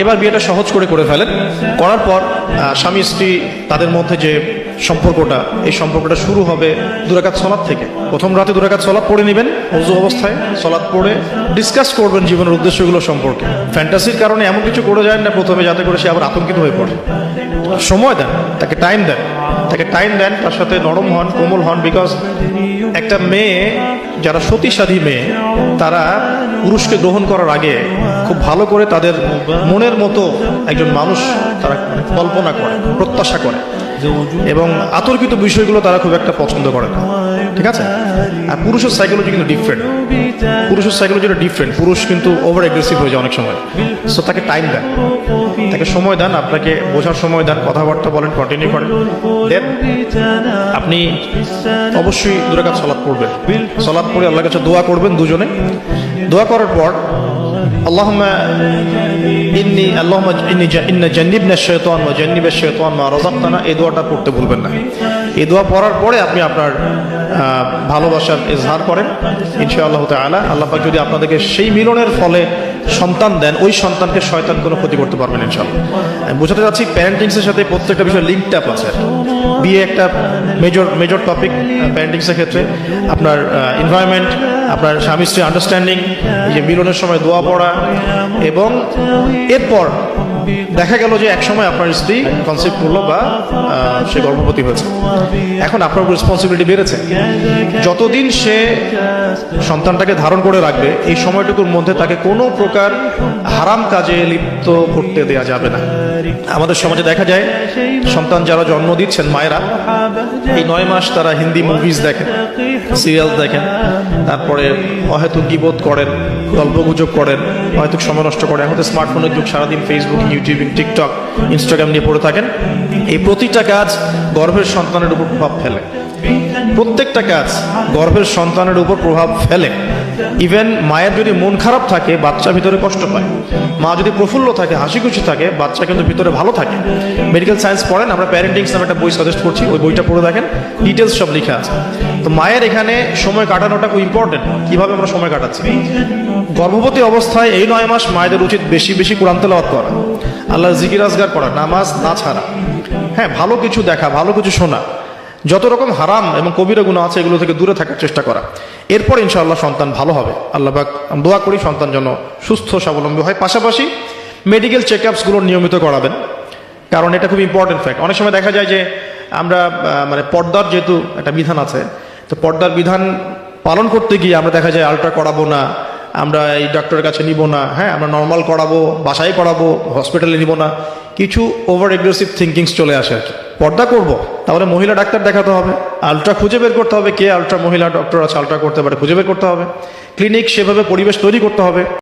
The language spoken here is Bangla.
এবার বিয়েটা সহজ করে ফেলেন। করার পর স্বামী স্ত্রী তাদের মধ্যে যে সম্পর্কটা, এই সম্পর্কটা শুরু হবে 2 রাকাত সালাত থেকে। প্রথম রাতে 2 রাকাত সালাত পড়ে নেবেন ওযু অবস্থায়, সালাত পড়ে ডিসকাস করবেন জীবনের উদ্দেশ্যগুলো সম্পর্কে। ফ্যান্টাসির কারণে এমন কিছু করে যায় না প্রথমে, যাতে করে সে আবার আতঙ্কিত হয়ে পড়ে। সময় দেন, তাকে টাইম দেন, তার সাথে নরম হন, কোমল হন। বিকজ একটা মেয়ে, যারা সতীসাধী মেয়ে, তারা পুরুষকে গ্রহণ করার আগে খুব ভালো করে তাদের মনের মতো একজন মানুষ তারা কল্পনা করে, প্রত্যাশা করে, এবং আতর্কিত বিষয়গুলো তারা খুব একটা পছন্দ করে না। ঠিক আছে? আর পুরুষের সাইকোলজি কিন্তু ডিফারেন্ট। পুরুষ কিন্তু ওভার এগ্রেসিভ হয়ে যায় অনেক সময়। সো তাকে টাইম দেন, তাকে সময় দেন, আপনাকে বোঝার সময় দেন, কথাবার্তা বলেন, কন্টিনিউ করেন। দেন আপনি অবশ্যই 2 রাকাত সালাত পড়বেন। সালাত পড়ে আল্লাহর কাছে দোয়া করবেন দুজনে। দোয়া করার পর আল্লাহুম্মা ইন্না জান্নিবনা শাইতান ওয়া জান্নিবাশ শাইতান মা রাযাকতানা, এই দোয়াটা পড়তে ভুলবেন না। এই দোয়া পড়ার পরে আপনি আপনার ভালোবাসার ইজহার করেন। ইনশাআল্লাহ তাআলা আল্লাহ পাক যদি আপনাদেরকে সেই মিলনের ফলে সন্তান দেন, ওই সন্তানকে শয়তান কোনো ক্ষতি করতে পারবেন না ইনশাআল্লাহ। আমি বোঝাতে চাচ্ছি প্যারেন্টিংসের সাথে প্রত্যেকটা বিষয় লিঙ্কড আপ আছে। বিয়ে একটা মেজর টপিক প্যারেন্টিংসের ক্ষেত্রে। আপনার এনভায়রনমেন্ট, আপনার স্বামী স্ত্রী আন্ডারস্ট্যান্ডিং, এই যে মিলনের সময় দোয়া পড়া, এবং এরপর দেখা গেল যে এক সময় আপনার স্ত্রী কনসেপ্ট করলো বা সে গর্ভবতী হয়েছে। এখন আপনার রেসপন্সিবিলিটি বেড়েছে। যতদিন সে সন্তানটাকে ধারণ করে রাখবে, এই সময়টুকুর মধ্যে তাকে কোনো প্রকার হারাম কাজে লিপ্ত করতে দেয়া যাবে না। আমাদের সমাজে দেখা যায় সন্তান যারা জন্ম দিচ্ছেন, মায়েরা, এই 9 মাস তারা হিন্দি মুভিজ দেখেন, সিরিয়াল দেখেন, তারপরে অহেতুক গীবত করেন, গল্পগুজব করেন, অহেতুক সময় নষ্ট করেন। এখন তো স্মার্টফোনের যুগ, সারাদিন ফেসবুক, ইউটিউব, টিকটক, ইনস্টাগ্রাম নিয়ে পড়ে থাকেন। এই প্রতিটা কাজ গর্ভের সন্তানের উপর প্রভাব ফেলে। প্রত্যেকটা কাজ গর্ভের সন্তানের উপর প্রভাব ফেলে। ইভেন মায়ের যদি মন খারাপ থাকে, বাচ্চা ভিতরে কষ্ট পায়। মা যদি প্রফুল্ল থাকে, হাসি খুশি থাকে, বাচ্চা কিন্তু ভিতরে ভালো থাকে। মেডিকেল সায়েন্স পড়েন, আমরা প্যারেন্টিংস নামে একটা বই সাজেস্ট করছি, ওই বইটা পড়ে দেখেন, ডিটেলস সব লেখা আছে। তো মায়ের এখানে সময় কাটানোটা খুব ইম্পর্টেন্ট। কিভাবে আমরা সময় কাটাচ্ছি? গর্ভবতী অবস্থায় এই 9 মাস মায়েদের উচিত বেশি বেশি কোরআন তেলাওয়াত করা, আল্লাহর জিকির আজগার করা, নামাজ না ছাড়া, হ্যাঁ, ভালো কিছু দেখা, ভালো কিছু শোনা, যত রকম হারাম এবং কবিরা গুনাহ আছে এগুলো থেকে দূরে থাকার চেষ্টা করা। এরপর ইনশাআল্লাহ সন্তান ভালো হবে। আল্লাহ পাক দোয়া করি সন্তান যেন সুস্থ স্বাবলম্বী হয়। পাশাপাশি মেডিকেল চেকআপসগুলো নিয়মিত করাবেন, কারণ এটা খুব ইম্পর্টেন্ট ফ্যাক্ট। অনেক সময় দেখা যায় যে আমরা মানে পর্দার যেহেতু একটা বিধান আছে, তো পর্দার বিধান পালন করতে গিয়ে আমরা দেখা যায় আলট্রা করাবো না, আমরা এই ডক্টরের কাছে নিব না, হ্যাঁ, আমরা নর্মাল করাবো, বাসায় করাবো, হসপিটালে নিব না, কিছু ওভার এগ্রেসিভ থিঙ্কিংস চলে আসে আর কি। পর্দা করবো, তাহলে মহিলা ডাক্তার দেখাতে হবে, আলট্রা খুঁজে বের করতে হবে, কে আলট্রা মহিলা ডক্টর আছে আলট্রা করতে পারে খুঁজে বের করতে হবে, ক্লিনিক সেভাবে পরিবেশ তৈরি করতে হবে।